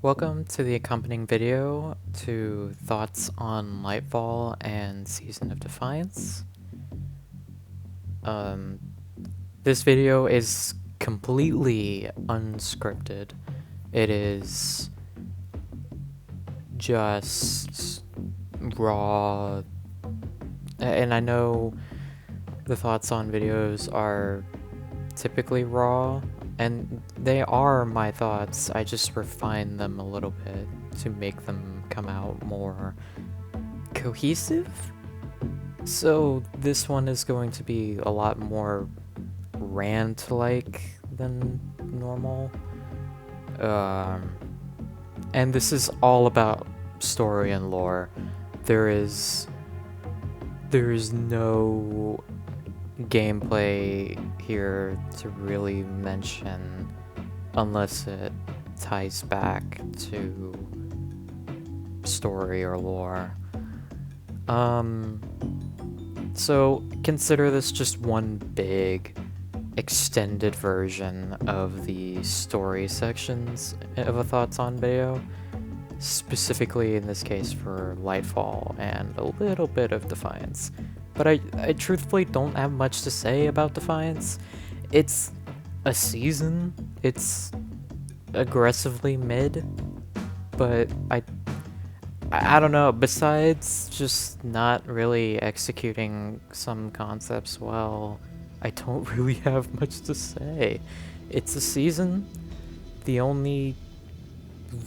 Welcome to the accompanying video to thoughts on Lightfall and Season of Defiance. Um, this video is completely unscripted. It is just raw, and I know the thoughts on videos are typically raw, and they are my thoughts. I just refine them a little bit to make them come out more cohesive. So this one is going to be a lot more rant-like than normal. And this is all about story and lore. There is no gameplay here to really mention unless it ties back to story or lore. So consider this just one big extended version of the story sections of a thoughts on video, specifically in this case for Lightfall and a little bit of Defiance. But I truthfully don't have much to say about Defiance. It's a season, it's aggressively mid, but I don't know, besides just not really executing some concepts well, I don't really have much to say. It's a season. The only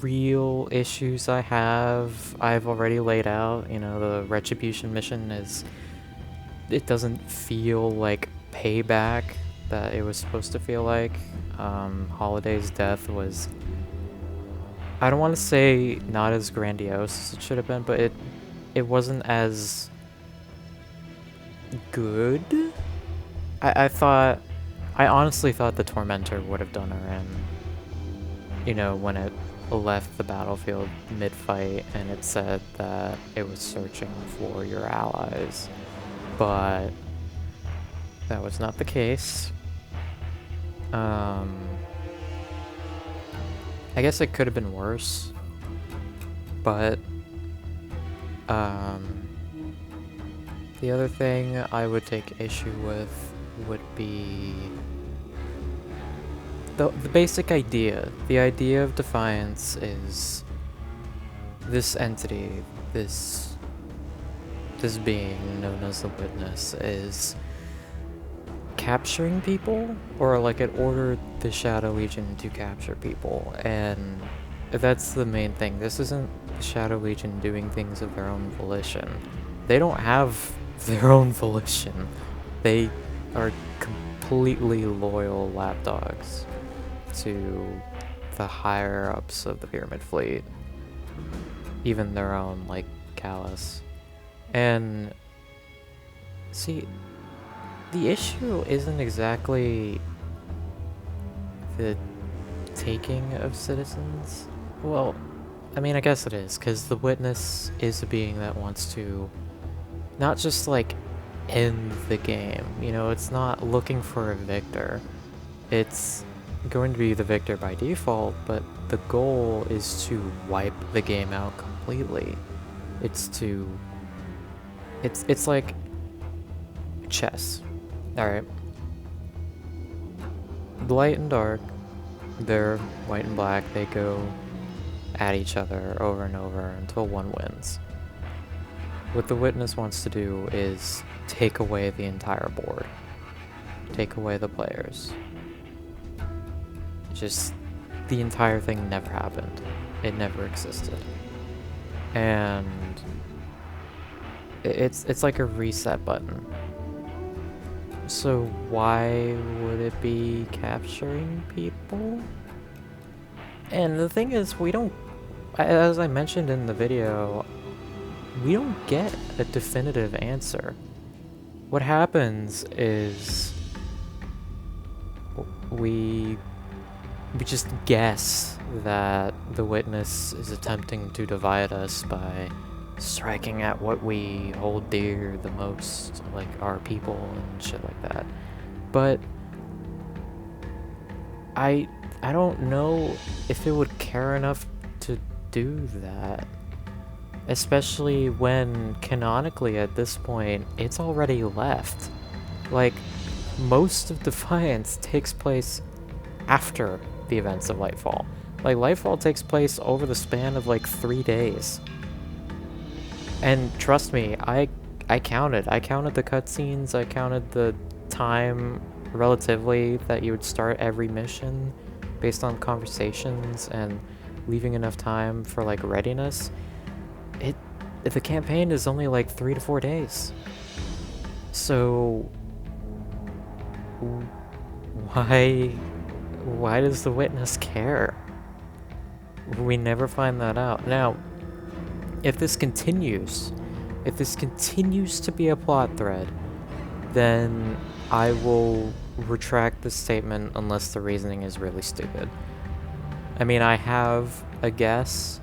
real issues I've already laid out. You know, the Retribution mission it doesn't feel like payback that it was supposed to feel like. Holiday's death was, I don't want to say not as grandiose as it should have been, but it wasn't as good. I honestly thought the Tormentor would have done her in, you know, when it left the battlefield mid-fight and it said that it was searching for your allies, but that was not the case. I guess it could have been worse, but the other thing I would take issue with would be the basic idea. The idea of Defiance is this entity, this being known as the Witness, is capturing people, or like it ordered the Shadow Legion to capture people, and that's the main thing. This isn't the Shadow Legion doing things of their own volition. They don't have their own volition. They are completely loyal lapdogs to the higher ups of the Pyramid Fleet, even their own, like Callus. And see, the issue isn't exactly the taking of citizens. Well, I mean, I guess it is, because the Witness is a being that wants to not just, like, end the game. You know, it's not looking for a victor. It's going to be the victor by default, but the goal is to wipe the game out completely. It's like chess. Alright. Light and dark, they're white and black, they go at each other over and over until one wins. What the Witness wants to do is take away the entire board. Take away the players. Just, the entire thing never happened. It never existed. And it's like a reset button. So why would it be capturing people? And the thing is, we don't, as I mentioned in the video, we don't get a definitive answer. What happens is we just guess that the Witness is attempting to divide us by striking at what we hold dear the most, like our people and shit like that. But I don't know if it would care enough to do that. Especially when, canonically at this point, it's already left. Like, most of Defiance takes place after the events of Lightfall. Like, Lightfall takes place over the span of like 3 days. And trust me, I counted. I counted the cutscenes, I counted the time relatively that you would start every mission based on conversations and leaving enough time for like readiness. The campaign is only like 3 to 4 days. So why does the witness care? We never find that out. Now, if this continues to be a plot thread, then I will retract this statement unless the reasoning is really stupid. I mean, I have a guess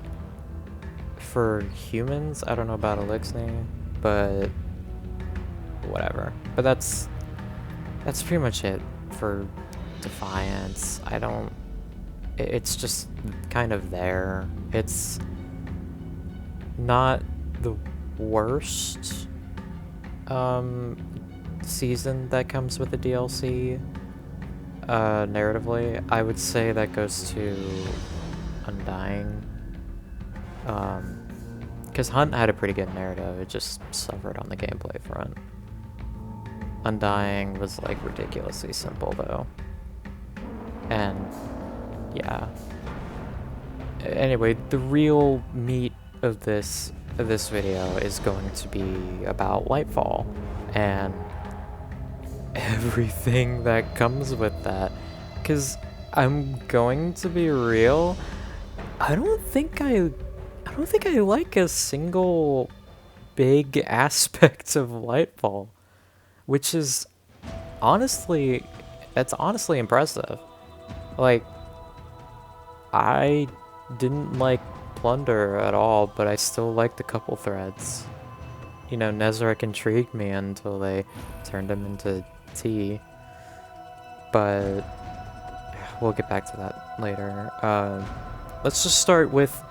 for humans. I don't know about Elixir, but whatever. But that's pretty much it for Defiance. It's just kind of there. It's not the worst season that comes with the DLC. Narratively, I would say that goes to Undying. Because Hunt had a pretty good narrative, it just suffered on the gameplay front. Undying was like ridiculously simple though. And yeah. Anyway, the real meat of this video is going to be about Lightfall and everything that comes with that. Because I'm going to be real, I don't think I like a single big aspect of Lightfall, which is honestly impressive. Like, I didn't like Plunder at all, but I still liked a couple threads. You know, Nezarec intrigued me until they turned him into tea. But we'll get back to that later. Let's just start with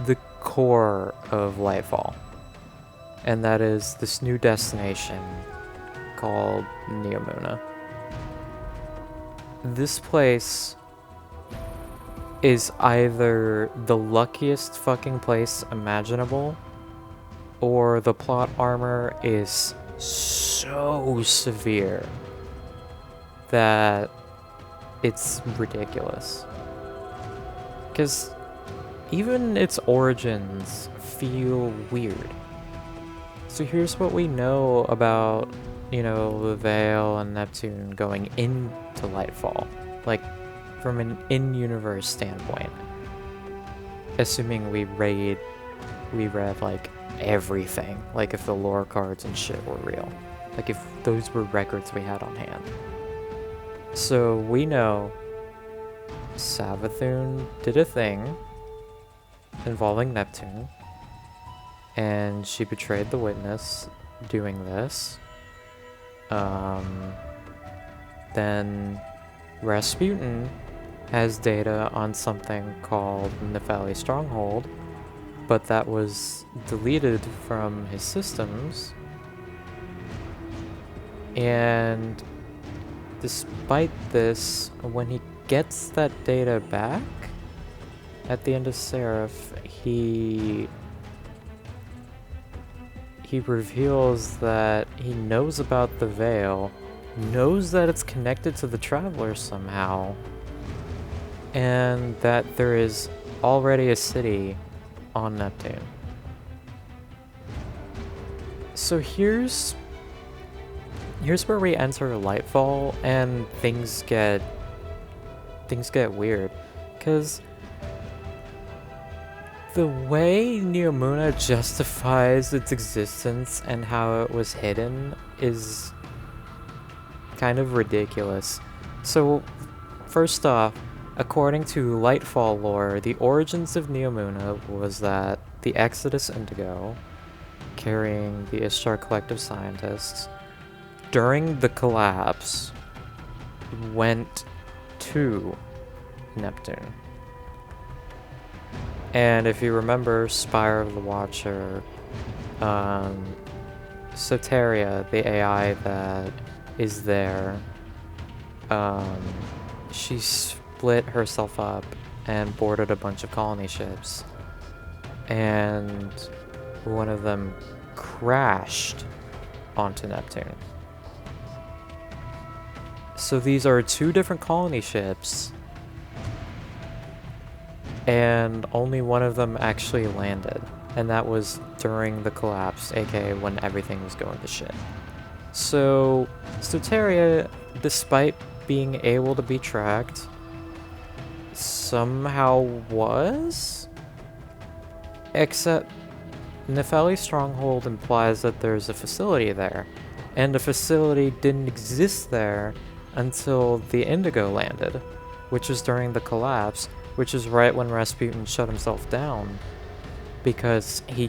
the core of Lightfall. And that is this new destination called Neomuna. This place is either the luckiest fucking place imaginable, or the plot armor is so severe that it's ridiculous. Because even its origins feel weird. So here's what we know about, you know, the Veil and Neptune going into Lightfall. Like, from an in-universe standpoint. Assuming we read, like, everything. Like, if the lore cards and shit were real. Like, if those were records we had on hand. So, we know Savathun did a thing involving Neptune. And she betrayed the witness doing this. Then Rasputin has data on something called Nepheli Stronghold, but that was deleted from his systems. And despite this, when he gets that data back at the end of Seraph, he reveals that he knows about the Veil, knows that it's connected to the Traveler somehow, and that there is already a city on Neptune. So here's where we enter Lightfall and things get weird, because the way Neomuna justifies its existence and how it was hidden is kind of ridiculous. So, first off, according to Lightfall lore, the origins of Neomuna was that the Exodus Indigo, carrying the Ishtar Collective Scientists, during the collapse, went to Neptune. And if you remember Spire of the Watcher, Soteria, the AI that is there, she split herself up and boarded a bunch of colony ships. And one of them crashed onto Neptune. So these are 2 different colony ships, and only one of them actually landed, and that was during the collapse, aka when everything was going to shit. So Soteria, despite being able to be tracked, somehow was? Except Nefeli's stronghold implies that there's a facility there, and the facility didn't exist there until the Indigo landed, which was during the collapse, which is right when Rasputin shut himself down, because he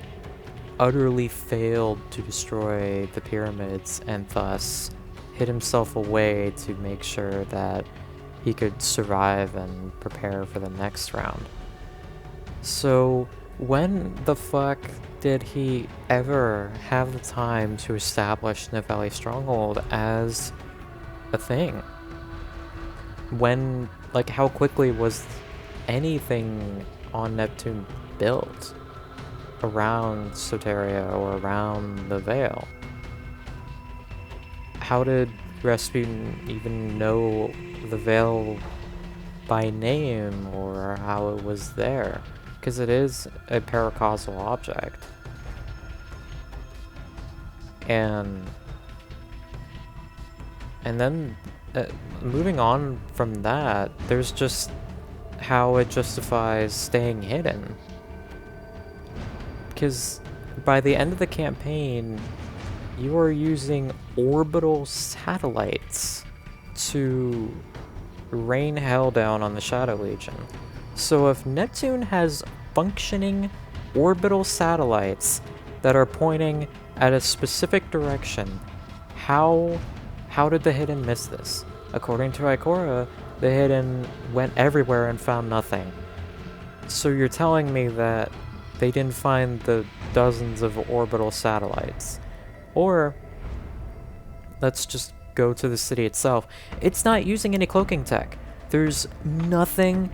utterly failed to destroy the pyramids and thus hid himself away to make sure that he could survive and prepare for the next round. So when the fuck did he ever have the time to establish Nefeli's stronghold as a thing? When, like, how quickly was anything on Neptune built around Soteria or around the Veil? How did Rasputin even know the Veil by name or how it was there? Because it is a paracausal object. And then moving on from that, there's just how it justifies staying hidden. Because by the end of the campaign, you are using orbital satellites to rain hell down on the Shadow Legion. So if Neptune has functioning orbital satellites that are pointing at a specific direction, how did the Hidden miss this? According to Ikora, the Hidden went everywhere and found nothing. So you're telling me that they didn't find the dozens of orbital satellites. Or, let's just go to the city itself. It's not using any cloaking tech. There's nothing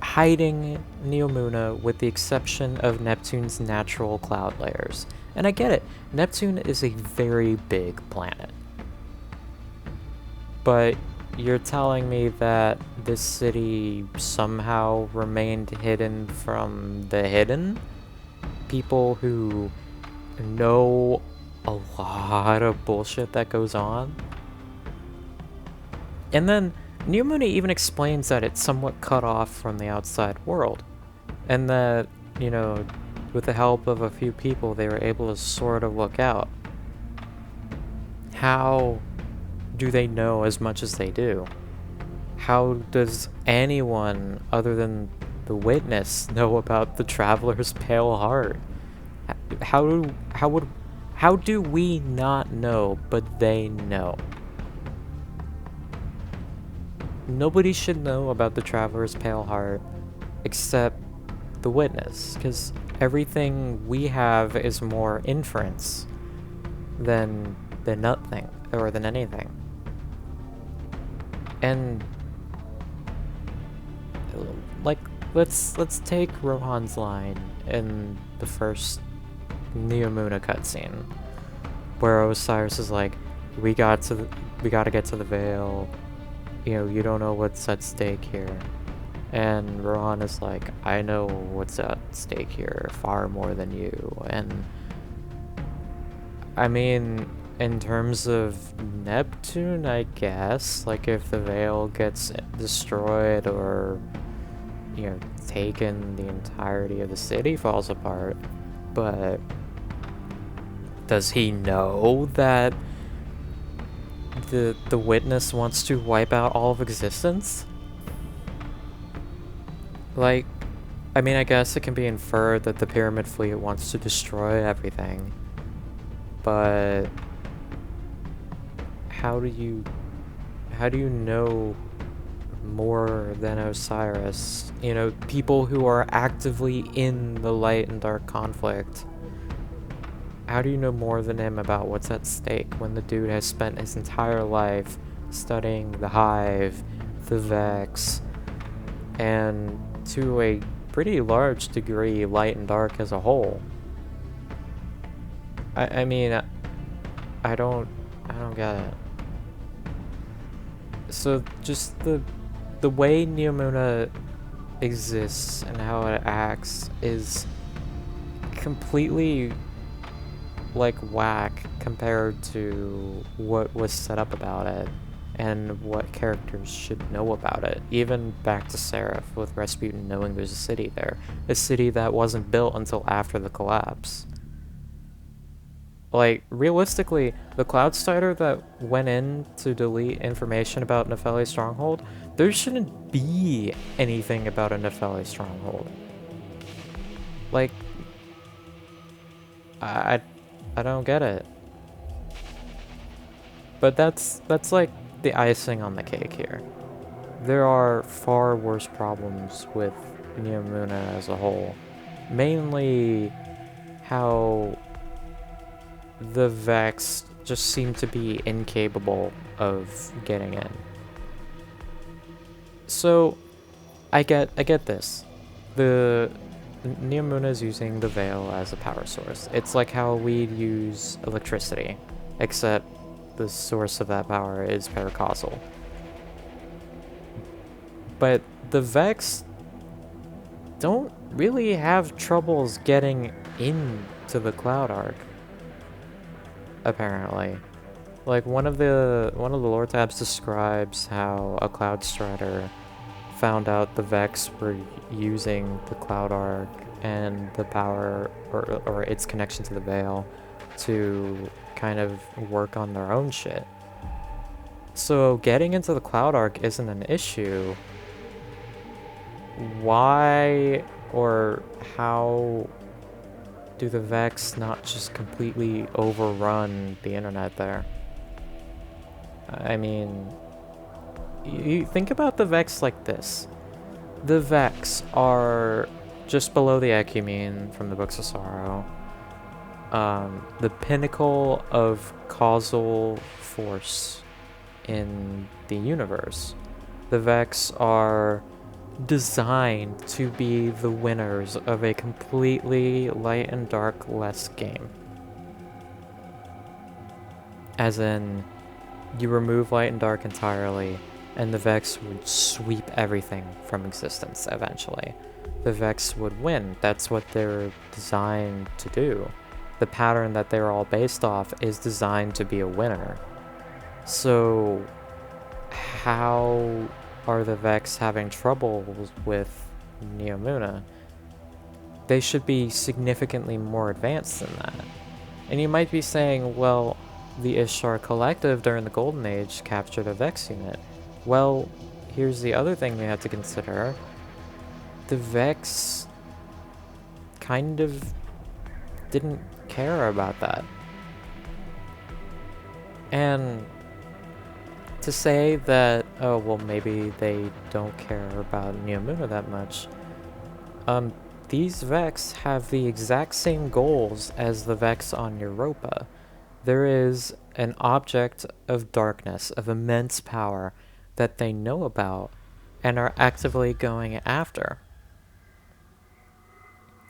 hiding Neomuna with the exception of Neptune's natural cloud layers. And I get it, Neptune is a very big planet. But you're telling me that this city somehow remained hidden from the Hidden? People who know a lot of bullshit that goes on? And then Neomuna even explains that it's somewhat cut off from the outside world. And that, you know, with the help of a few people, they were able to sort of look out. How do they know as much as they do? How does anyone other than the witness know about the Traveler's Pale Heart? How do we not know, but they know? Nobody should know about the Traveler's Pale Heart except the witness, because everything we have is more inference than nothing, or than anything. And like, let's take Rohan's line in the first Neomuna cutscene, where Osiris is like, we gotta get to the Veil, you know, you don't know what's at stake here. And Rohan is like, I know what's at stake here far more than you. And I mean, in terms of Neptune, I guess, like, if the Veil gets destroyed or, you know, taken, the entirety of the city falls apart. But does he know that the witness wants to wipe out all of existence? Like, I mean, I guess it can be inferred that the Pyramid Fleet wants to destroy everything. But how do you know more than Osiris? You know, people who are actively in the light and dark conflict. How do you know more than him about what's at stake when the dude has spent his entire life studying the Hive, the Vex, and to a pretty large degree, light and dark as a whole? I mean, I don't get it. So just the way Neomuna exists and how it acts is completely like whack compared to what was set up about it and what characters should know about it. Even back to Seraph, with Rasputin knowing there's a city there. A city that wasn't built until after the collapse. Like, realistically, the Cloud Strider that went in to delete information about Nefeli's stronghold, there shouldn't be anything about a Nefeli stronghold. Like, I don't get it. But that's like the icing on the cake here. There are far worse problems with Neomuna as a whole. Mainly how the Vex just seem to be incapable of getting in. So I get this. The Neomuna is using the Veil as a power source. It's like how we'd use electricity, except the source of that power is paracausal. But the Vex don't really have troubles getting into the Cloud Arc, apparently. Like, one of the lore tabs describes how a Cloud Strider found out the Vex were using the Cloud Arc and the power, or its connection to the Veil, to kind of work on their own shit. So getting into the Cloud Arc isn't an issue. Why or how do the Vex not just completely overrun the internet there? I mean, you think about the Vex like this. The Vex are just below the Ecumene from the Books of Sorrow. The pinnacle of causal force in the universe. The Vex are designed to be the winners of a completely light and dark-less game. As in, you remove light and dark entirely, and the Vex would sweep everything from existence eventually. The Vex would win. That's what they're designed to do. The pattern that they're all based off is designed to be a winner. So, how are the Vex having trouble with Neomuna? They should be significantly more advanced than that. And you might be saying, well, the Ishtar Collective during the Golden Age captured a Vex unit. Well, here's the other thing we have to consider. The Vex kind of didn't care about that. And to say that, oh, well, maybe they don't care about Neomuna that much, these Vex have the exact same goals as the Vex on Europa. There is an object of darkness, of immense power, that they know about and are actively going after.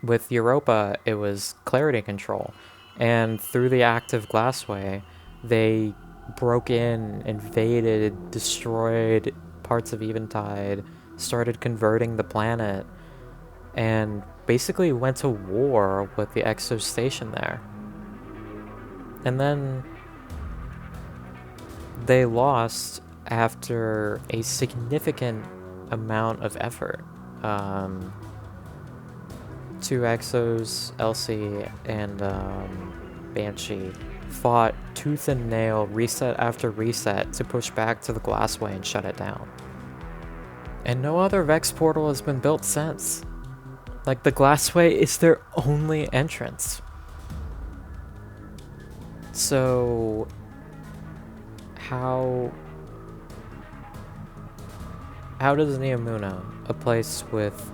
With Europa, it was clarity control, and through the active Glassway, they broke in, invaded, destroyed parts of Eventide, started converting the planet, and basically went to war with the Exo station there. And then they lost after a significant amount of effort. Two Exos, Elsie and Banshee, fought tooth and nail, reset after reset, to push back to the Glassway and shut it down. And no other Vex portal has been built since. Like, the Glassway is their only entrance. So, how how does Neomuna, a place with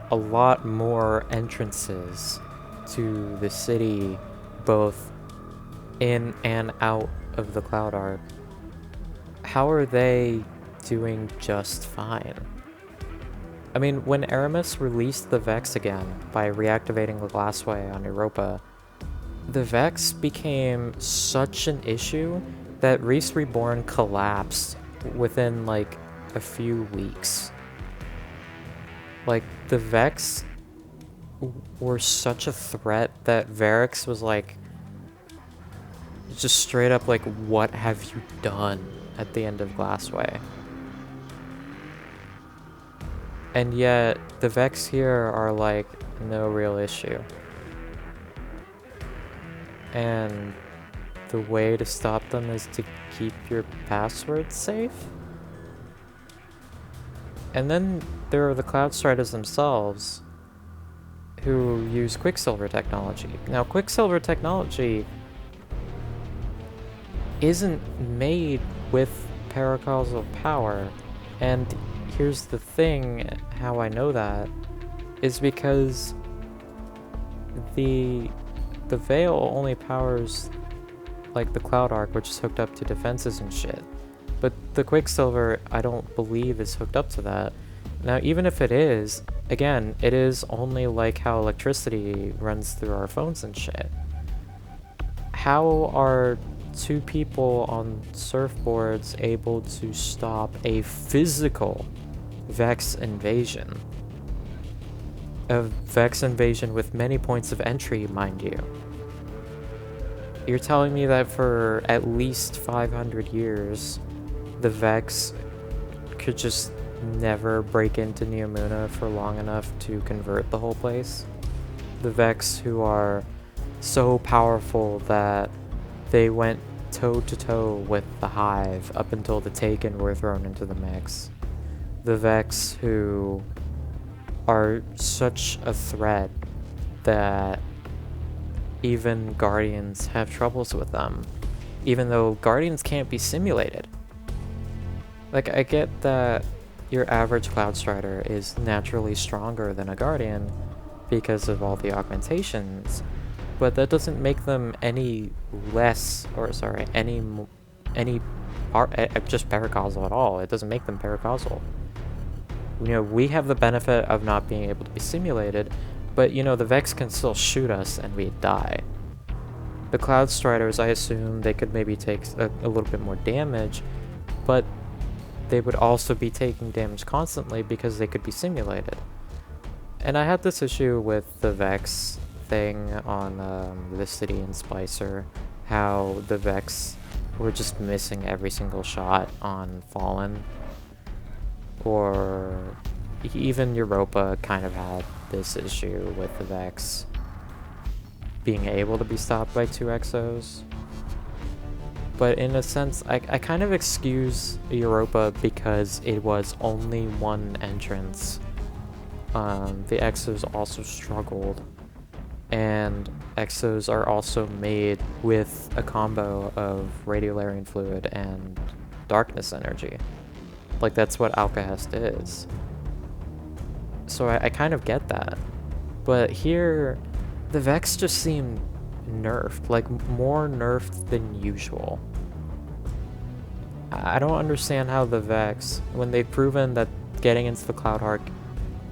a lot more entrances to the city, both in and out of the Cloud Arc, how are they doing just fine? I mean, when Aramis released the Vex again by reactivating the Glassway on Europa, the Vex became such an issue that Reese Reborn collapsed within like a few weeks. Like, the Vex were such a threat that Varix was like, just straight up like, what have you done at the end of Glassway? And yet, the Vex here are like, no real issue. And the way to stop them is to keep your passwords safe? And then there are the Cloud Striders themselves, who use Quicksilver technology. Now, Quicksilver technology isn't made with paracausal power, and here's the thing, how I know that, is because the Veil only powers like the Cloud Arc, which is hooked up to defenses and shit. But the Quicksilver, I don't believe, is hooked up to that. Now, even if it is, again, it is only like how electricity runs through our phones and shit. How are two people on surfboards able to stop a physical Vex invasion? A Vex invasion with many points of entry, mind you. You're telling me that for at least 500 years, the Vex could just never break into Neomuna for long enough to convert the whole place? The Vex who are so powerful that they went toe-to-toe with the Hive up until the Taken were thrown into the mix. The Vex who are such a threat that even Guardians have troubles with them, even though Guardians can't be simulated. Like, I get that your average Cloud Strider is naturally stronger than a Guardian because of all the augmentations, but that doesn't make them any less, or sorry, just paracausal at all. It doesn't make them paracausal. You know, we have the benefit of not being able to be simulated, but, you know, the Vex can still shoot us and we'd die. The Cloud Striders, I assume they could maybe take a little bit more damage, but they would also be taking damage constantly because they could be simulated. And I had this issue with the Vex thing on the City and Splicer, how the Vex were just missing every single shot on Fallen. Or even Europa kind of had this issue with the Vex being able to be stopped by 2 Exos. But in a sense, I kind of excuse Europa because it was only one entrance. The Exos also struggled, and Exos are also made with a combo of Radiolarian Fluid and Darkness Energy. Like, that's what Alcahest is. So I kind of get that. But here, the Vex just seem nerfed, like more nerfed than usual. I don't understand how the Vex, when they've proven that getting into the Cloud Arc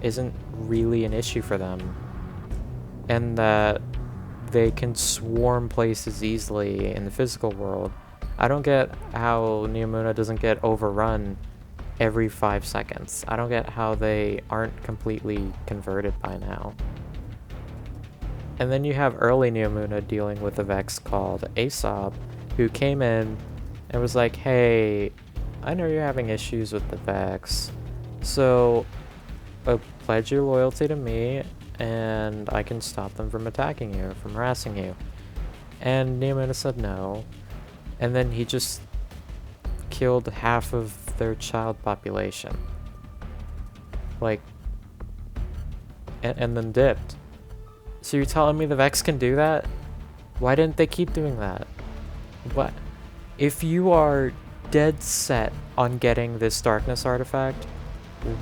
isn't really an issue for them, and that they can swarm places easily in the physical world, I don't get how Neomuna doesn't get overrun every 5 seconds. I don't get how they aren't completely converted by now. And then you have early Neomuna dealing with a Vex called Aesop, who came in and was like, hey, I know you're having issues with the Vex, so pledge your loyalty to me and I can stop them from attacking you, from harassing you. And Neomuna said no, and then he just killed half of their child population. Like, and then dipped. So you're telling me the Vex can do that? Why didn't they keep doing that? What? If you are dead set on getting this darkness artifact,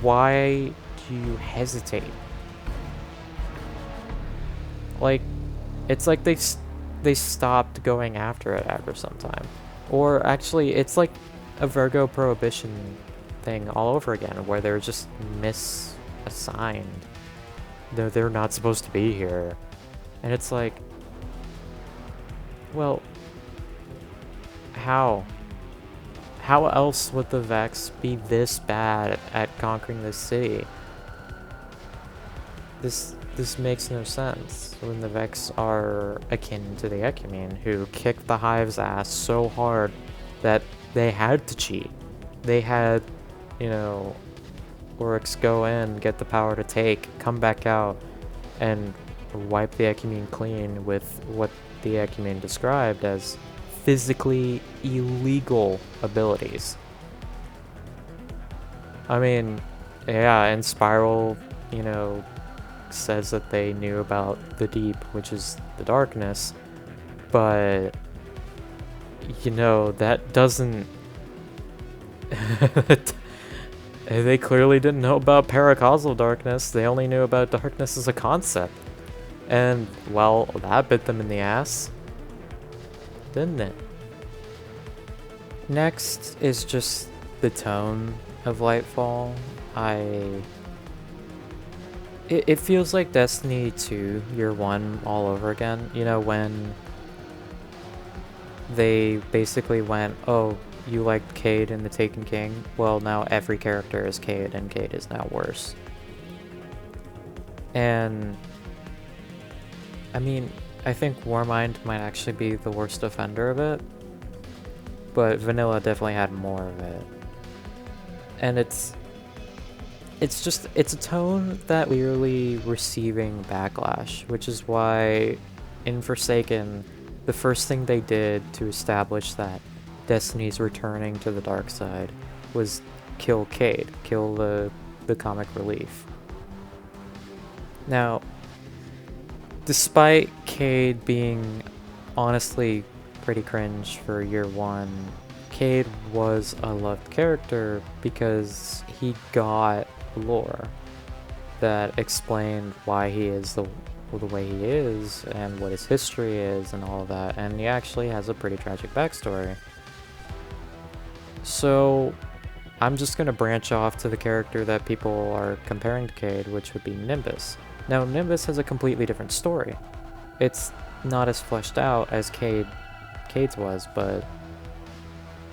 why do you hesitate? Like, it's like they stopped going after it after some time. Or actually, it's like a Virgo prohibition thing all over again, where they're just misassigned. They're not supposed to be here. And it's like, well, how? How else would the Vex be this bad at conquering this city? This makes no sense when the Vex are akin to the Ecumene, who kicked the Hive's ass so hard that they had to cheat. They had, Oryx go in, get the power to take, come back out, and wipe the Ecumene clean with what the Ecumene described as physically illegal abilities. I mean, yeah, and Spiral, says that they knew about the Deep, which is the darkness, but, that doesn't... They clearly didn't know about paracausal darkness. They only knew about darkness as a concept. And, well, that bit them in the ass, didn't it? Next is just the tone of Lightfall. It feels like Destiny 2 Year 1 all over again. When they basically went, oh, you liked Cade in the Taken King? Well, now every character is Cade, and Cade is now worse. And, I mean, I think Warmind might actually be the worst offender of it, but Vanilla definitely had more of it. And it's a tone that clearly receiving backlash, which is why in Forsaken, the first thing they did to establish that Destiny's returning to the dark side was kill Cade, kill the comic relief. Now, despite Cade being honestly pretty cringe for Year 1, Cade was a loved character because he got lore that explained why he is the way he is and what his history is and all of that, and he actually has a pretty tragic backstory. So I'm just going to branch off to the character that people are comparing to Cade, which would be Nimbus. Now, Nimbus has a completely different story. It's not as fleshed out as Cade's was, but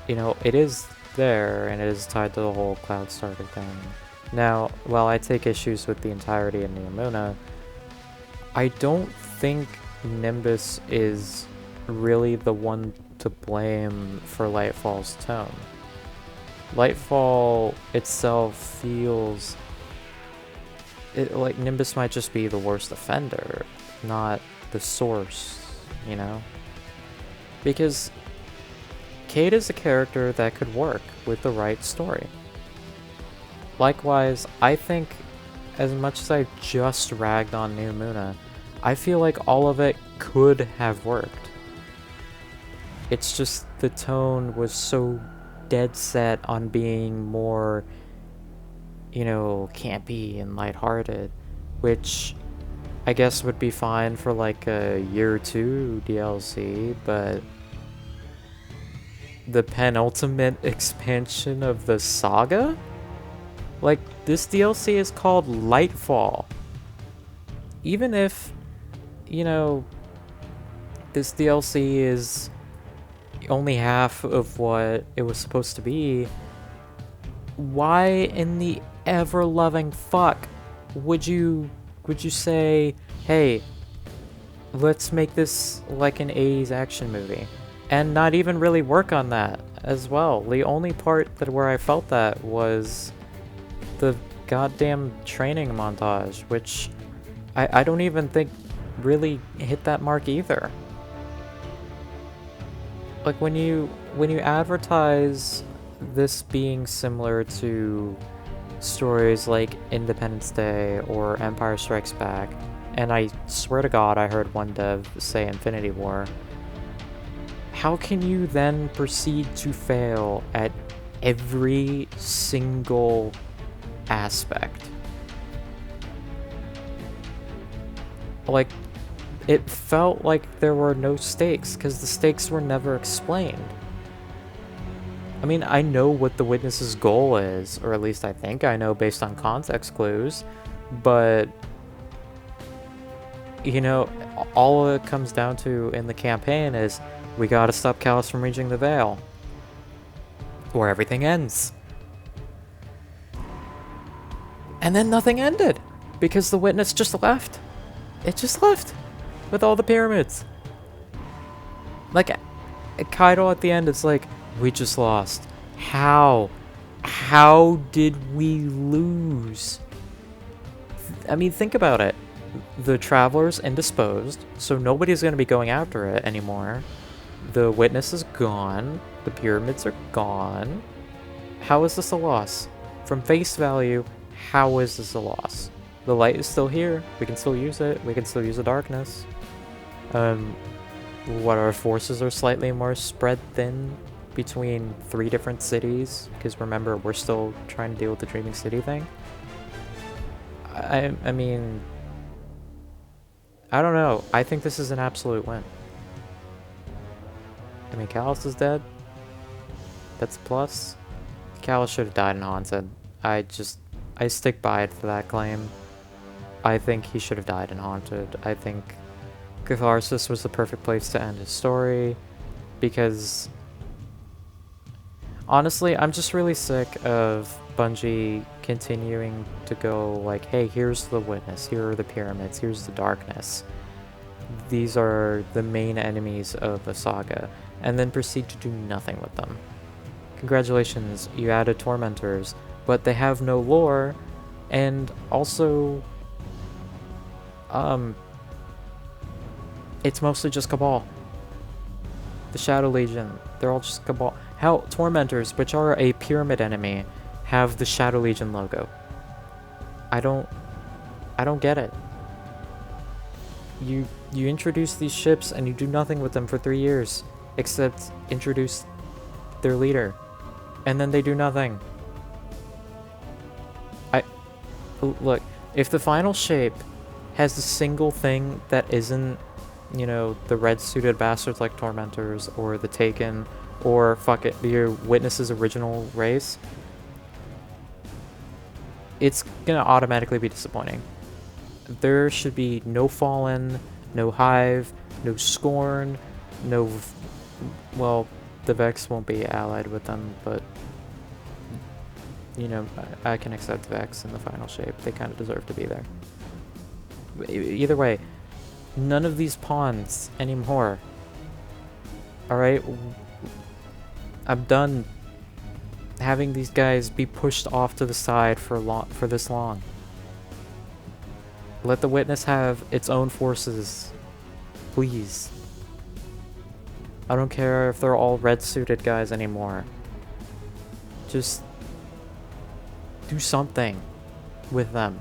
it is there, and it is tied to the whole Cloud Starter thing. Now, while I take issues with the entirety of Neomuna, I don't think Nimbus is really the one to blame for Lightfall's tone. Lightfall itself feels like Nimbus might just be the worst offender, not the source, Because Cade is a character that could work with the right story. Likewise, I think, as much as I just ragged on Neomuna, I feel like all of it could have worked. It's just the tone was so dead set on being more, campy and lighthearted, which I guess would be fine for like a Year 2 DLC, but the penultimate expansion of the saga? Like, this DLC is called Lightfall. Even if, this DLC is only half of what it was supposed to be, why in the ever-loving fuck would you say, hey, let's make this like an 80s action movie? And not even really work on that as well. The only part where I felt that was the goddamn training montage, which I don't even think really hit that mark either. Like, when you advertise this being similar to stories like Independence Day or Empire Strikes Back, and I swear to God I heard one dev say Infinity War, how can you then proceed to fail at every single aspect. Like, it felt like there were no stakes, because the stakes were never explained. I mean, I know what the witness's goal is, or at least I think I know based on context clues, but, you know, all it comes down to in the campaign is we gotta stop Callus from reaching the Veil, or everything ends. And then nothing ended, because the witness just left. It just left with all the pyramids. Like, Kaido at the end, it's like, we just lost. How? How did we lose? I mean, think about it. The Traveler's indisposed, so nobody's going to be going after it anymore. The witness is gone. The pyramids are gone. How is this a loss? From face value, how is this a loss? The light is still here. We can still use it. We can still use the darkness. What, our forces are slightly more spread thin between 3 different cities? Because remember, we're still trying to deal with the Dreaming City thing. I mean, I don't know. I think this is an absolute win. I mean, Callus is dead. That's a plus. Callus should have died in Haunted. I stick by it for that claim. I think he should have died in Haunted. I think Catharsis was the perfect place to end his story, because honestly, I'm just really sick of Bungie continuing to go like, hey, here's the witness, here are the pyramids, here's the darkness. These are the main enemies of the saga, and then proceed to do nothing with them. Congratulations, you added tormentors, but they have no lore, and also, it's mostly just Cabal. The Shadow Legion, they're all just Cabal. Hell, Tormentors, which are a pyramid enemy, have the Shadow Legion logo. I don't get it. You introduce these ships and you do nothing with them for 3 years, except introduce their leader, and then they do nothing. Look, if the final shape has a single thing that isn't, you know, the red-suited bastards like Tormentors, or the Taken, or fuck it, your Witness's original race, it's gonna automatically be disappointing. There should be no Fallen, no Hive, no Scorn, no... well, the Vex won't be allied with them, but... you know, I can accept Vex in the final shape. They kind of deserve to be there. Either way, none of these pawns anymore. Alright? I'm done having these guys be pushed off to the side for this long. Let the Witness have its own forces. Please. I don't care if they're all red-suited guys anymore. Just do something with them.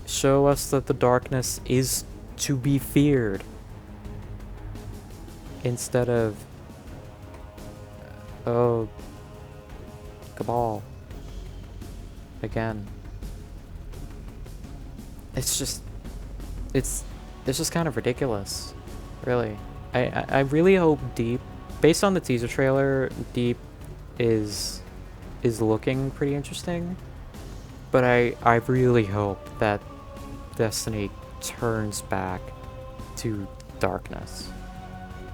Show us that the darkness is to be feared, instead of, oh, Cabal again. It's just kind of ridiculous, really. I really hope Deep, based on the teaser trailer, Deep is looking pretty interesting, but I really hope that Destiny turns back to darkness,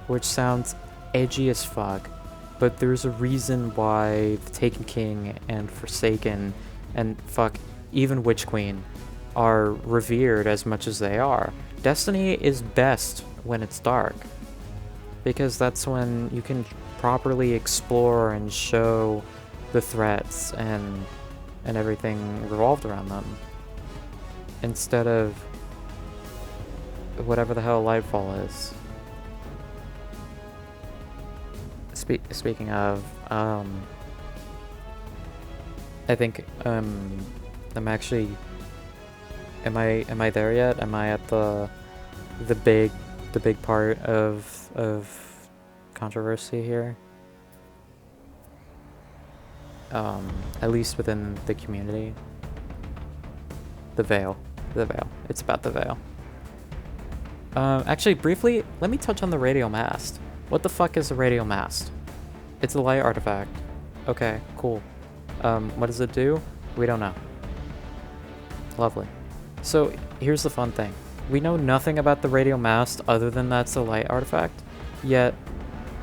which sounds edgy as fuck, but there's a reason why the Taken King and Forsaken and fuck, even Witch Queen are revered as much as they are. Destiny is best when it's dark, because that's when you can properly explore and show the threats and everything revolved around them, instead of whatever the hell Lightfall is. Speaking of, I think I'm actually, am I there yet? Am I at the big part of controversy here? at least within the community. The Veil. The Veil. It's about the Veil. Actually, briefly, let me touch on the radial mast. What the fuck is a radial mast? It's a light artifact. Okay, cool. What does it do? We don't know. Lovely. So, here's the fun thing. We know nothing about the radial mast other than that's a light artifact, yet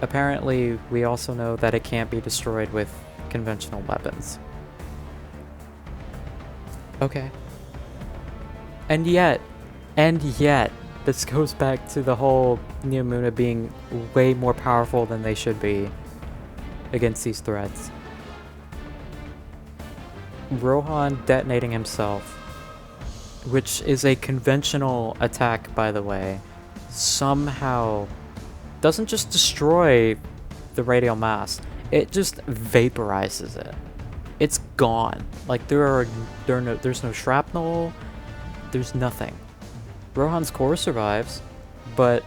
apparently we also know that it can't be destroyed with conventional weapons. Okay. And yet, this goes back to the whole Neomuna being way more powerful than they should be against these threats. Rohan detonating himself, which is a conventional attack, by the way, somehow doesn't just destroy the radial mast, it just vaporizes it. It's gone. Like, there's no shrapnel, there's nothing. Rohan's core survives, but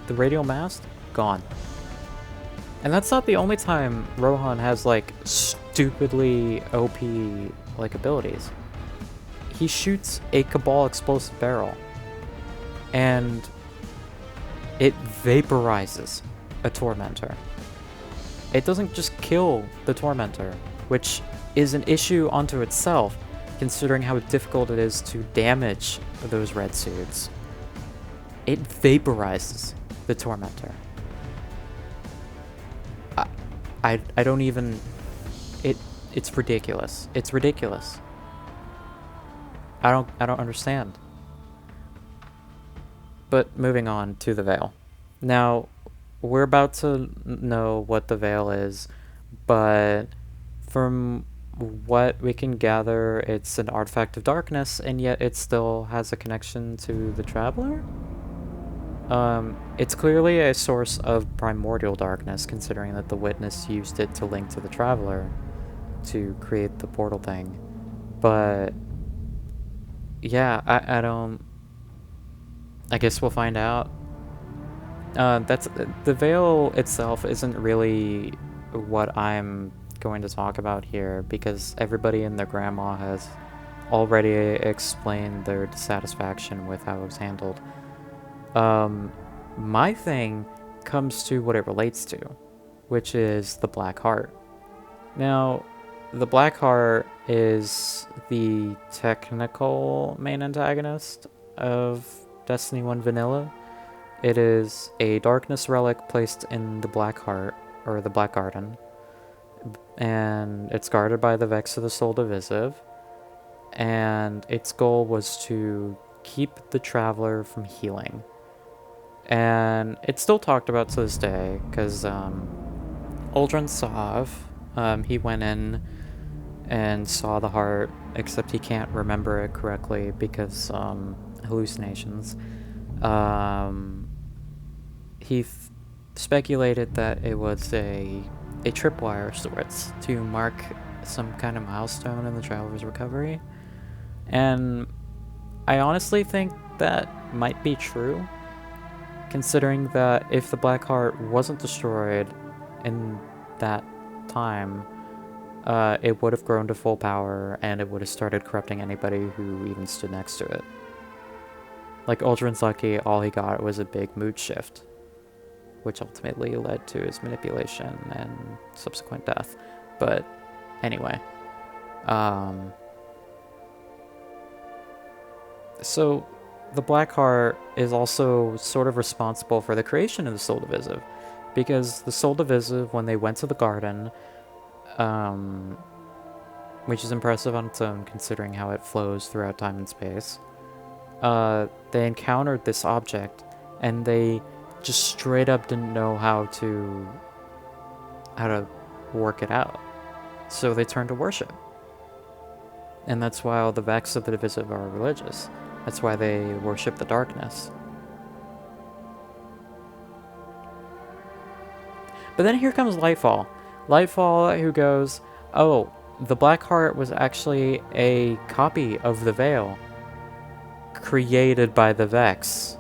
the radial mast, gone. And that's not the only time Rohan has, like, stupidly OP, like, abilities. He shoots a Cabal explosive barrel, and it vaporizes a Tormentor. It doesn't just kill the Tormentor, which is an issue unto itself, considering how difficult it is to damage those red suits. It vaporizes the Tormentor. I don't even... It's ridiculous. It's ridiculous. I don't understand. But moving on to the Veil. Now, we're about to know what the Veil is, but from what we can gather, it's an artifact of darkness, and yet it still has a connection to the Traveler? It's clearly a source of primordial darkness, considering that the Witness used it to link to the Traveler to create the portal thing. But yeah, I don't... I guess we'll find out. That's... The Veil itself isn't really what I'm going to talk about here, because everybody and their grandma has already explained their dissatisfaction with how it was handled. My thing comes to what it relates to, which is the Black Heart. Now, the Black Heart is the technical main antagonist of Destiny 1 Vanilla. It is a darkness relic placed in the Black Heart, or the Black Garden, and it's guarded by the Vex of the Soul Divisive, and its goal was to keep the Traveler from healing. And it's still talked about to this day, because Uldren Sov, he went in and saw the heart, except he can't remember it correctly because hallucinations. He speculated that it was a tripwire of sorts to mark some kind of milestone in the Traveler's recovery. And I honestly think that might be true, considering that if the Black Heart wasn't destroyed in that time, it would have grown to full power, and it would have started corrupting anybody who even stood next to it. Like Uldren's lucky, all he got was a big mood shift, which ultimately led to his manipulation and subsequent death. But anyway, so the Black Heart is also sort of responsible for the creation of the Soul Divisive, because the Soul Divisive, when they went to the garden, which is impressive on its own considering how it flows throughout time and space, they encountered this object, and they just straight up didn't know how to work it out. So they turned to worship. And that's why all the Vex of the Divisive are religious. That's why they worship the darkness. But then here comes Lightfall. Lightfall, who goes, oh, the Black Heart was actually a copy of the Veil, created by the Vex.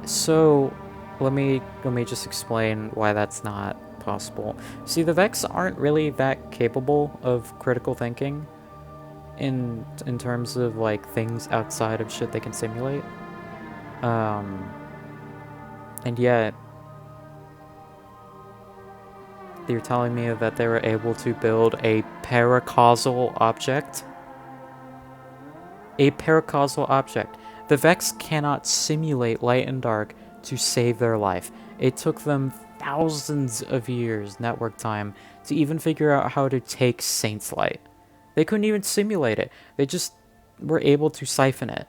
So, let me just explain why that's not possible. See, the Vex aren't really that capable of critical thinking in terms of like things outside of shit they can simulate. And yet you're telling me that they were able to build a paracausal object? A paracausal object. The Vex cannot simulate light and dark to save their life. It took them thousands of years network time to even figure out how to take Saint's light. They couldn't even simulate it. They just were able to siphon it.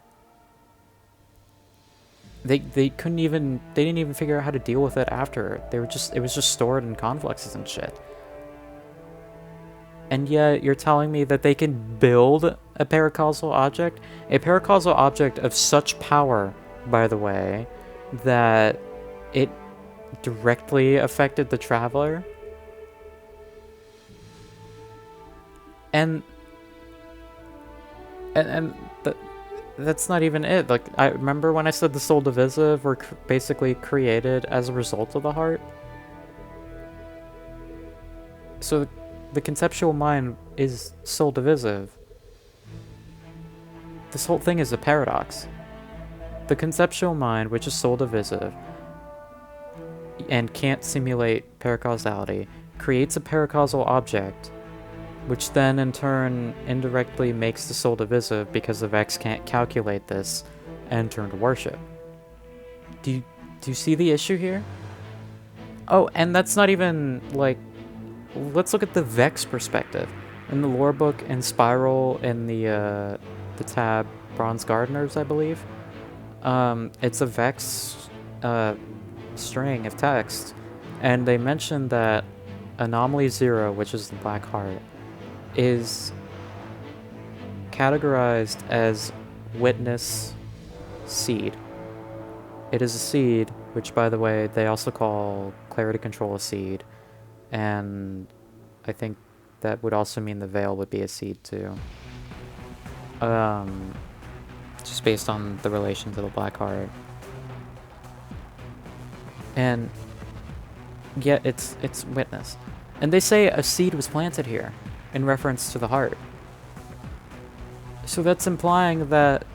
They didn't even figure out how to deal with it after. It was just stored in confluxes and shit. And yet you're telling me that they can build a paracausal object? A paracausal object of such power, by the way, that it directly affected the Traveler? And that's not even it. Like, I remember when I said the Soul Divisive were basically created as a result of the heart? So the conceptual mind is soul divisive. This whole thing is a paradox. The conceptual mind, which is soul divisive and can't simulate paracausality, creates a paracausal object, which then in turn indirectly makes the soul divisive because the Vex can't calculate this and turn to worship. Do you see the issue here? Oh, and that's not even like, let's look at the Vex perspective. In the lore book and Spiral in the tab Bronze Gardeners, I believe, it's a Vex string of text, and they mention that Anomaly 0, which is the Black Heart, is categorized as Witness Seed. It is a seed, which, by the way, they also call Clarity Control a seed, and I think that would also mean the Veil would be a seed too. Just based on the relation to the Black Heart. And yet it's Witness. And they say a seed was planted here in reference to the heart. So that's implying that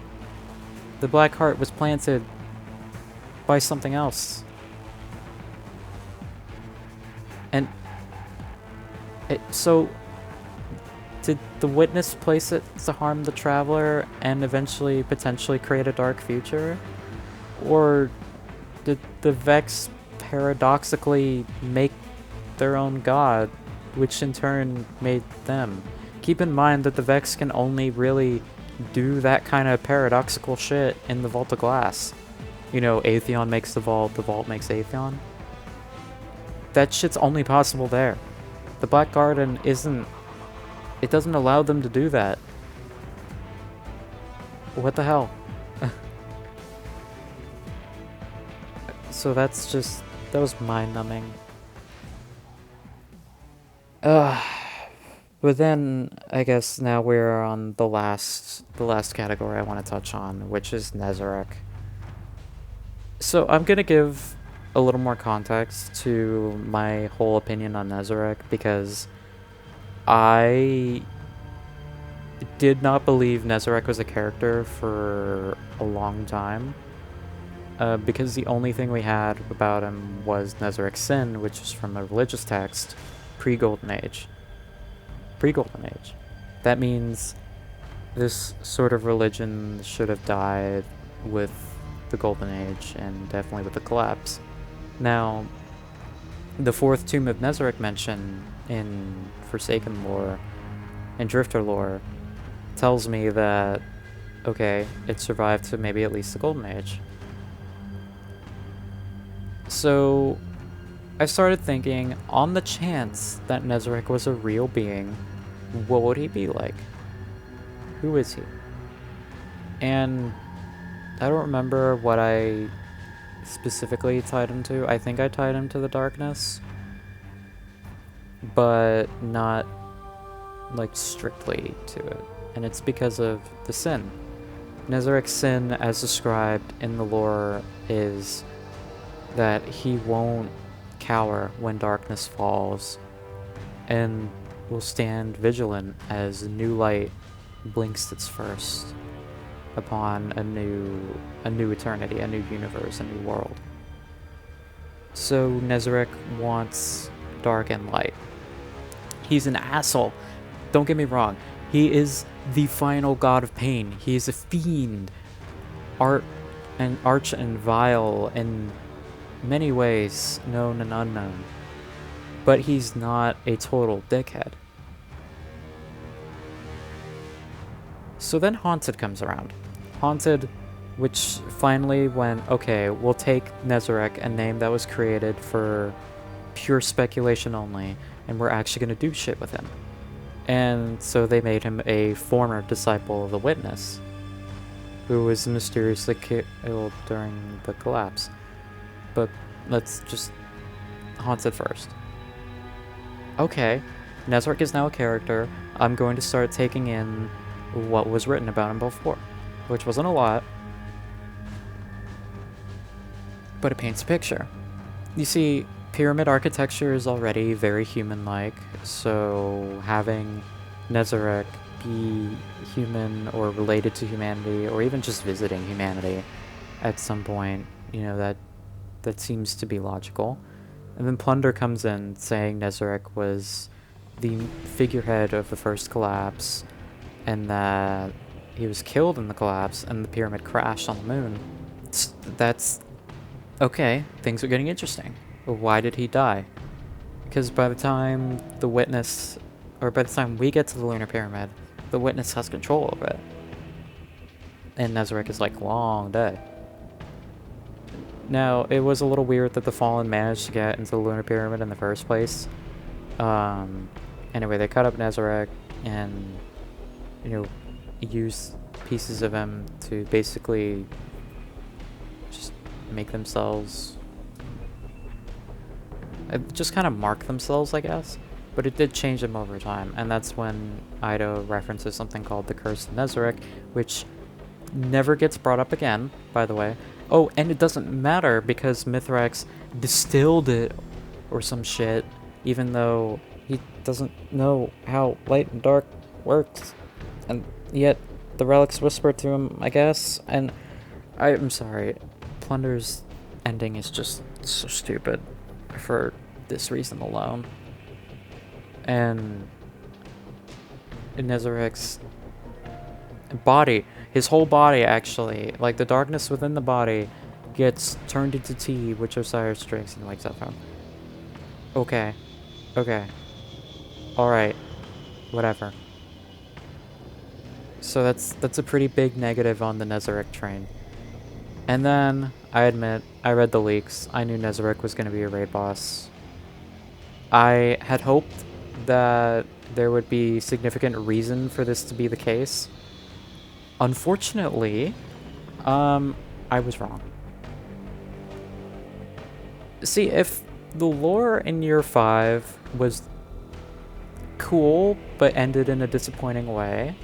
the Black Heart was planted by something else. And so did the Witness place it to harm the Traveler and eventually potentially create a dark future? Or did the Vex paradoxically make their own god, which in turn made them? Keep in mind that the Vex can only really do that kind of paradoxical shit in the Vault of Glass. You know, Atheon makes the vault makes Atheon. That shit's only possible there. The Black Garden it doesn't allow them to do that. What the hell? So that was mind-numbing. But then, I guess now we're on the last category I want to touch on, which is Nezarec. So I'm gonna give a little more context to my whole opinion on Nezarec, because I did not believe Nezarec was a character for a long time, because the only thing we had about him was Nezarec's Sin, which is from a religious text pre-Golden Age. Pre-Golden Age. That means this sort of religion should have died with the Golden Age, and definitely with the collapse. Now, the fourth Tomb of Nezarec mention in Forsaken lore and Drifter lore tells me that, okay, it survived to maybe at least the Golden Age. So I started thinking, on the chance that Nezarec was a real being, what would he be like? Who is he? And I don't remember what I specifically tied him to. I think I tied him to the darkness, but not like strictly to it. And it's because of the sin. Nezarec's sin, as described in the lore, is that he won't cower when darkness falls, and will stand vigilant as new light blinks its first upon a new eternity, a new universe, a new world. So Nezarec wants dark and light. He's an asshole. Don't get me wrong. He is the final god of pain. He is a fiend. Arch and vile in many ways, known and unknown. But he's not a total dickhead. So then Haunted comes around. Haunted, which finally went, okay, we'll take Nezarec, a name that was created for pure speculation only, and we're actually going to do shit with him. And so they made him a former disciple of the Witness, who was mysteriously killed during the collapse. But let's just Haunted first. Okay, Nezarec is now a character. I'm going to start taking in what was written about him before, which wasn't a lot, but it paints a picture. You see, pyramid architecture is already very human-like, so having Nezarec be human or related to humanity, or even just visiting humanity at some point, you know, that seems to be logical. And then Plunder comes in saying Nezarec was the figurehead of the first collapse, and that he was killed in the collapse and the pyramid crashed on the moon. That's okay, things are getting interesting. Why did he die? Because by the time the Witness, or by the time we get to the lunar pyramid, the Witness has control of it. And Nezarec is like, long dead. Now, it was a little weird that the Fallen managed to get into the lunar pyramid in the first place. Anyway, they cut up Nezarec and, you know, use pieces of him to basically just make themselves, just kind of mark themselves, I guess. But it did change them over time, and that's when Ido references something called the Curse of Nezarec, which never gets brought up again, by the way. Oh, and it doesn't matter because Mithrax distilled it or some shit, even though he doesn't know how light and dark works. And yet, the relics whisper to him, I guess. And I'm sorry, Plunder's ending is just so stupid for this reason alone. And Nezarec's body, his whole body actually, like the darkness within the body, gets turned into tea, which Osiris drinks and wakes up from. Okay. Okay. Alright. Whatever. So that's a pretty big negative on the Nezarec train. And then, I admit, I read the leaks. I knew Nezarec was going to be a raid boss. I had hoped that there would be significant reason for this to be the case. Unfortunately, I was wrong. See, if the lore in Year 5 was cool, but ended in a disappointing way,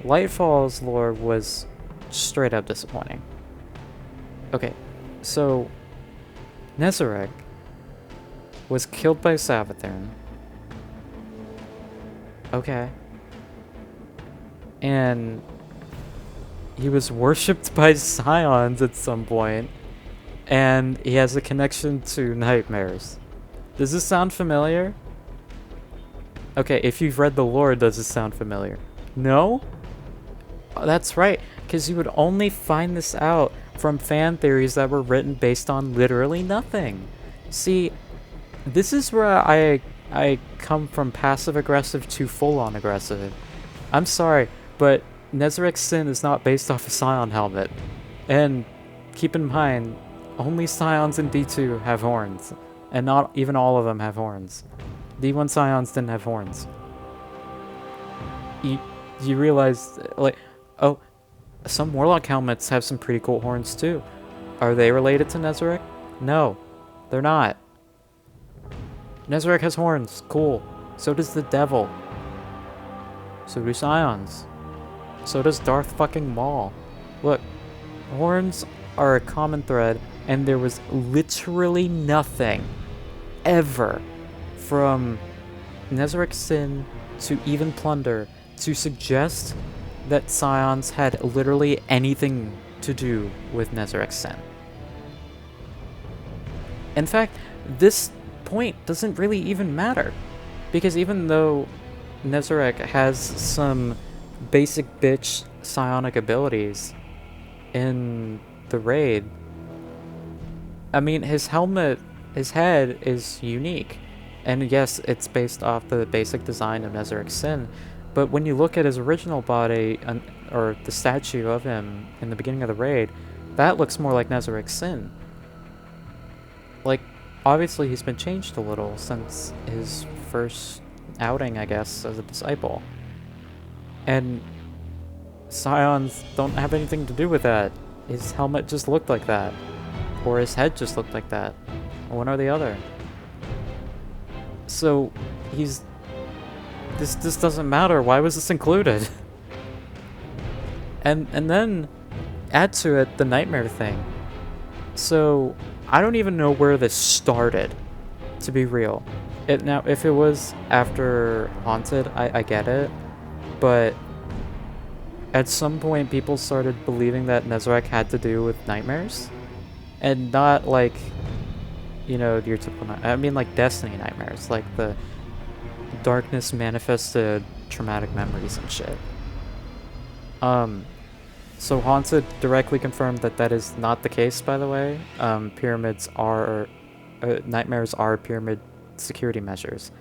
Lightfall's lore was straight up disappointing. Okay, so Nezarec was killed by Savathun. Okay. And he was worshipped by Scions at some point, and he has a connection to nightmares. Does this sound familiar? Okay, if you've read the lore, does this sound familiar? No? Oh, that's right, because you would only find this out from fan theories that were written based on literally nothing. See, this is where I come from passive-aggressive to full-on aggressive. I'm sorry, but Nezarec's sin is not based off a Scion helmet. And keep in mind, only Scions in D2 have horns. And not even all of them have horns. D1 Scions didn't have horns. You realize, like, oh, some Warlock helmets have some pretty cool horns too. Are they related to Nezarec? No, they're not. Nezarec has horns. Cool. So does the Devil. So do Scions. So does Darth fucking Maul. Look, horns are a common thread, and there was literally nothing ever, from Nezarec Sin to even Plunder, to suggest that Scions had literally anything to do with Nezarec Sin. In fact, this point doesn't really even matter, because even though Nezarec has some basic bitch psionic abilities in the raid, I mean, his helmet, his head is unique. And yes, it's based off the basic design of Nezarec Sin, but when you look at his original body, or the statue of him in the beginning of the raid, that looks more like Nezarec Sin. Like, obviously he's been changed a little since his first outing, I guess, as a disciple. And Scions don't have anything to do with that. His helmet just looked like that. Or his head just looked like that. One or the other. So, this doesn't matter. Why was this included? and then add to it the nightmare thing. So, I don't even know where this started, to be real. Now, if it was after Haunted, I get it. But at some point, people started believing that Nezarec had to do with nightmares. And not like, you know, your typical I mean, like Destiny nightmares. Like the darkness manifested traumatic memories and shit. So Haunted directly confirmed that that is not the case, by the way. Nightmares are pyramid security measures.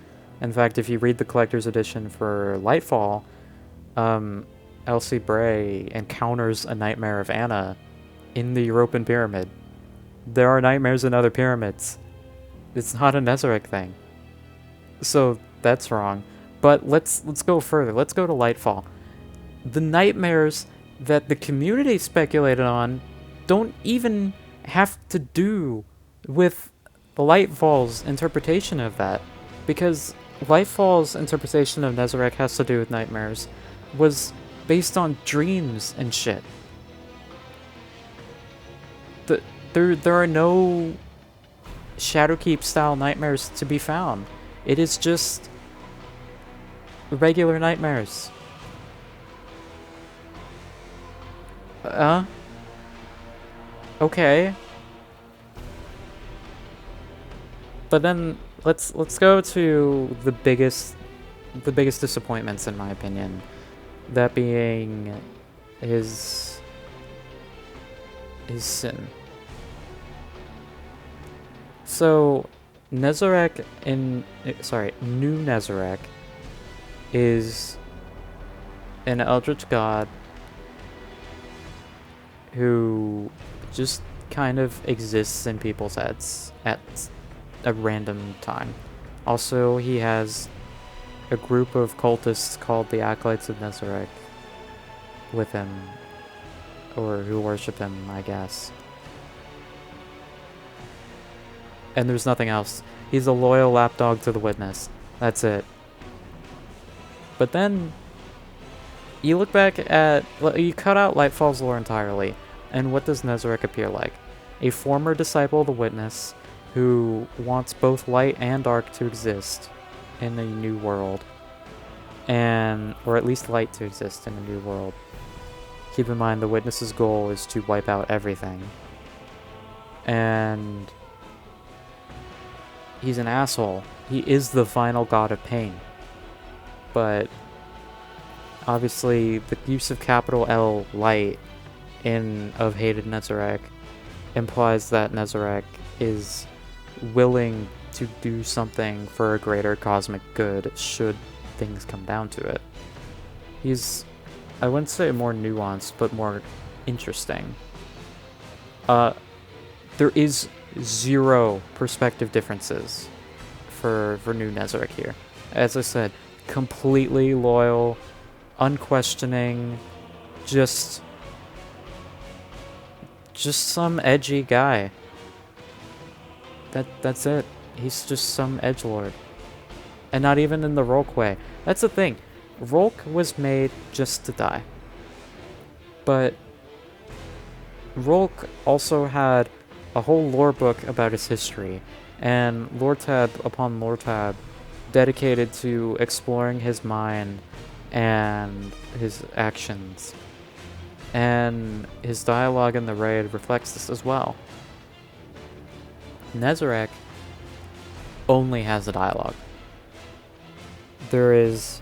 In fact, if you read the collector's edition for Lightfall, Elsie Bray encounters a nightmare of Anna in the European pyramid. There are nightmares in other pyramids. It's not a Nezarec thing. So that's wrong. But let's go further. Let's go to Lightfall. The nightmares that the community speculated on don't even have to do with Lightfall's interpretation of that. Because Lightfall's interpretation of Nezarec has to do with nightmares was based on dreams and shit. There are no Shadowkeep style nightmares to be found. It is just regular nightmares. Okay. But then let's go to the biggest disappointments, in my opinion. That being his sin. So, New Nezarec is an eldritch god who just kind of exists in people's heads at a random time. Also, he has a group of cultists called the Acolytes of Nezarec with him, or who worship him, I guess. And there's nothing else. He's a loyal lapdog to the Witness. That's it. But then, you look back at... You cut out Lightfall's lore entirely, and what does Nezarec appear like? A former disciple of the Witness, who wants both light and dark to exist in a new world. Or at least light to exist in a new world. Keep in mind, the Witness's goal is to wipe out everything. And... he's an asshole. He is the final god of pain. But obviously the use of capital L light of hated Nezarec implies that Nezarec is willing to do something for a greater cosmic good should things come down to it. He's, I wouldn't say more nuanced, but more interesting. There is zero perspective differences for New Nezarec here. As I said, completely loyal, unquestioning, just some edgy guy. That's it. He's just some edgelord. And not even in the Rolk way. That's the thing. Rolk was made just to die. But Rolk also had a whole lore book about his history, and lore tab upon lore tab dedicated to exploring his mind and his actions. And his dialogue in the raid reflects this as well. Nezarek only has the dialogue. There is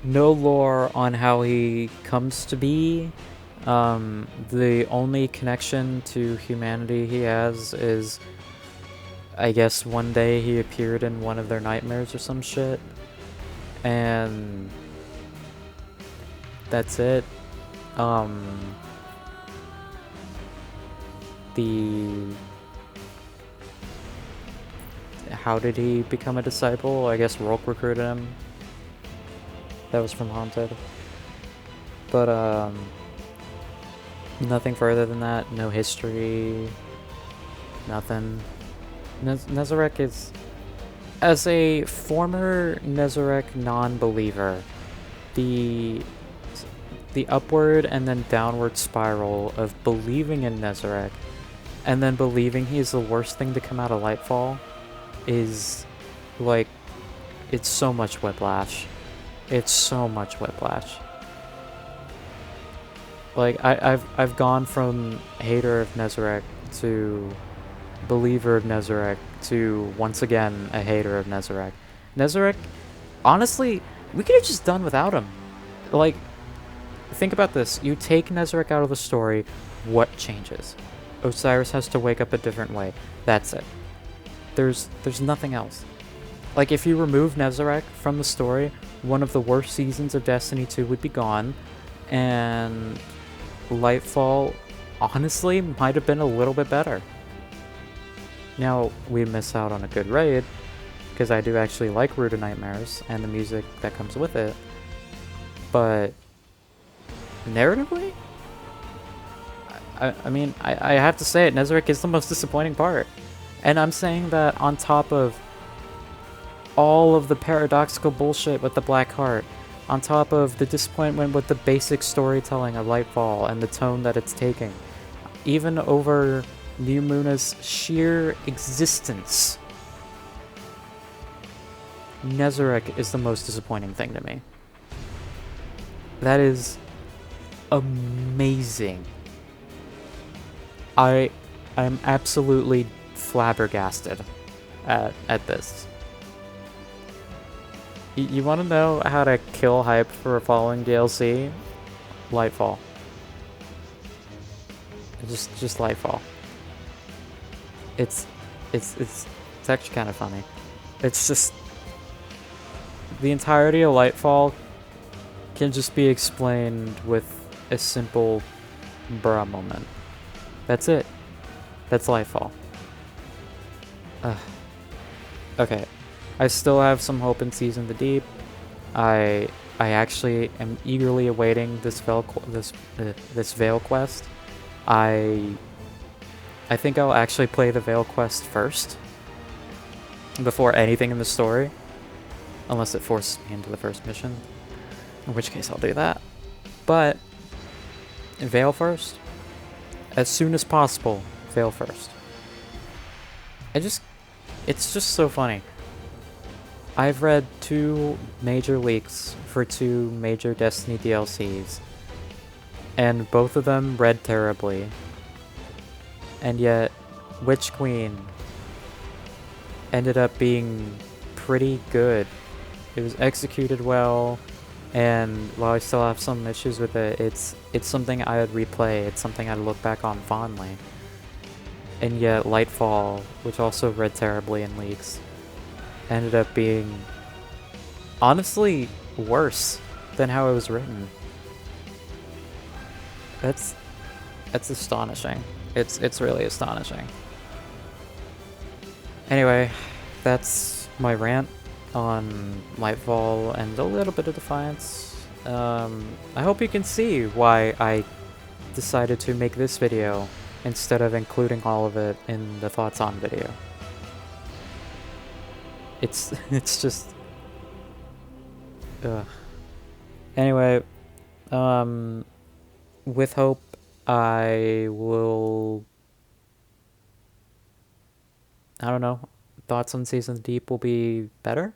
no lore on how he comes to be. The only connection to humanity he has is, I guess, one day he appeared in one of their nightmares or some shit. And that's it. How did he become a disciple? I guess Rolk recruited him. That was from Haunted. But, nothing further than that. No history. Nothing. Nezarek is... As a former Nezarek non-believer, the upward and then downward spiral of believing in Nezarek and then believing he's the worst thing to come out of Lightfall is, like, it's so much whiplash. It's so much whiplash. Like, I've gone from hater of Nezarek to believer of Nezarek to, once again, a hater of Nezarek. Nezarek, honestly, we could have just done without him. Like, think about this. You take Nezarek out of the story, what changes? Osiris has to wake up a different way. That's it. There's nothing else. Like, if you remove Nezarek from the story, one of the worst seasons of Destiny 2 would be gone, and Lightfall, honestly, might have been a little bit better. Now, we miss out on a good raid, because I do actually like Root of Nightmares, and the music that comes with it, but narratively, I mean, I have to say it, Nezarek is the most disappointing part. And I'm saying that on top of all of the paradoxical bullshit with the Black Heart, on top of the disappointment with the basic storytelling of Lightfall and the tone that it's taking, even over New Muna's sheer existence, Nezarek is the most disappointing thing to me. That is amazing. I'm absolutely flabbergasted at this. You want to know how to kill hype for a following DLC? Lightfall. Just Lightfall. It's actually kind of funny. It's just the entirety of Lightfall can just be explained with a simple bruh moment. That's it. That's Lightfall. Okay. I still have some hope in Season of the Deep. I actually am eagerly awaiting this Veil quest. I think I'll actually play the Veil quest first before anything in the story, unless it forces me into the first mission, in which case I'll do that. But Veil first, as soon as possible. Veil first. It's just so funny. I've read 2 major leaks for 2 major Destiny DLCs, and both of them read terribly. And yet, Witch Queen ended up being pretty good. It was executed well, and while I still have some issues with it, it's something I would replay, it's something I'd look back on fondly. And yet, Lightfall, which also read terribly in leaks, ended up being honestly worse than how it was written. That's astonishing. It's really astonishing. Anyway, that's my rant on Lightfall and a little bit of Defiance. I hope you can see why I decided to make this video instead of including all of it in the thoughts on video. It's just anyway, with hope, I don't know, thoughts on Season Deep will be better,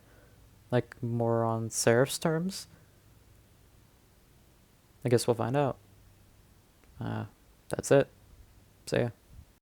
like more on Seraph's terms. I guess we'll find out. That's it. See ya.